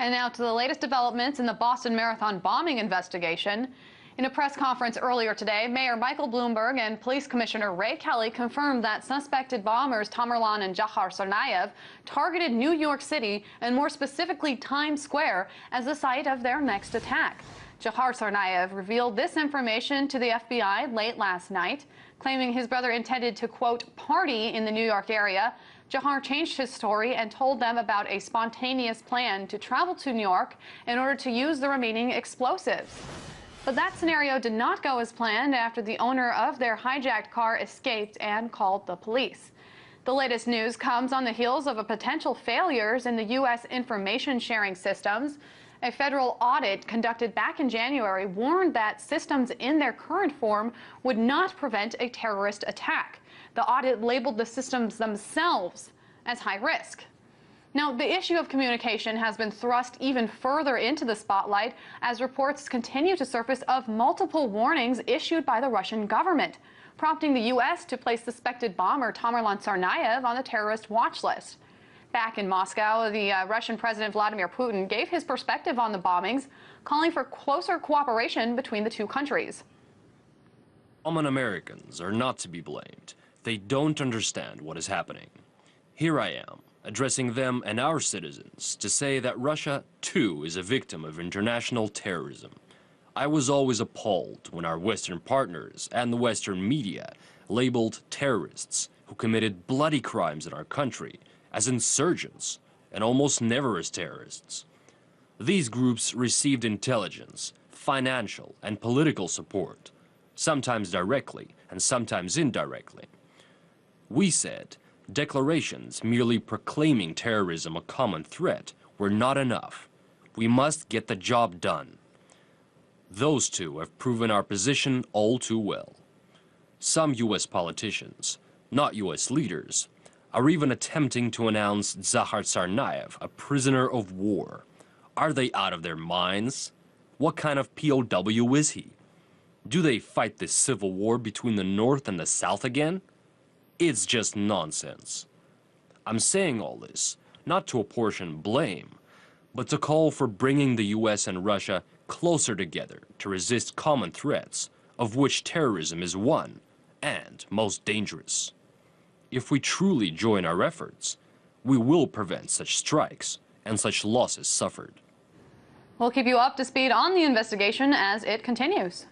And now to the latest developments in the Boston Marathon bombing investigation. In a press conference earlier today, Mayor Michael Bloomberg and Police Commissioner Ray Kelly confirmed that suspected bombers Tamerlan and Dzhokhar Tsarnaev targeted New York City, and more specifically Times Square, as the site of their next attack. Dzhokhar Tsarnaev revealed this information to the FBI late last night, claiming his brother intended to, quote, party in the New York area. Dzhokhar changed his story and told them about a spontaneous plan to travel to New York in order to use the remaining explosives. But that scenario did not go as planned after the owner of their hijacked car escaped and called the police. The latest news comes on the heels of potential failures in the U.S. information sharing systems. A federal audit conducted back in January warned that systems in their current form would not prevent a terrorist attack. The audit labeled the systems themselves as high risk. Now, the issue of communication has been thrust even further into the spotlight as reports continue to surface of multiple warnings issued by the Russian government, prompting the U.S. to place suspected bomber Tamerlan Tsarnaev on the terrorist watch list. Back in Moscow, the Russian President Vladimir Putin gave his perspective on the bombings, calling for closer cooperation between the two countries. Common Americans are not to be blamed. They don't understand what is happening. Here I am, addressing them and our citizens to say that Russia, too, is a victim of international terrorism. I was always appalled when our Western partners and the Western media labeled terrorists who committed bloody crimes in our country as insurgents and almost never as terrorists. These groups received intelligence, financial and political support, sometimes directly and sometimes indirectly. We said declarations merely proclaiming terrorism a common threat were not enough. We must get the job done. Those two have proven our position all too well. Some U.S. politicians, not U.S. leaders, are even attempting to announce Dzhokhar Tsarnaev a prisoner of war. Are they out of their minds? What kind of POW is he? Do they fight this civil war between the North and the South again? It's just nonsense. I'm saying all this not to apportion blame, but to call for bringing the U.S. and Russia closer together to resist common threats, of which terrorism is one and most dangerous. If we truly join our efforts, we will prevent such strikes and such losses suffered. We'll keep you up to speed on the investigation as it continues.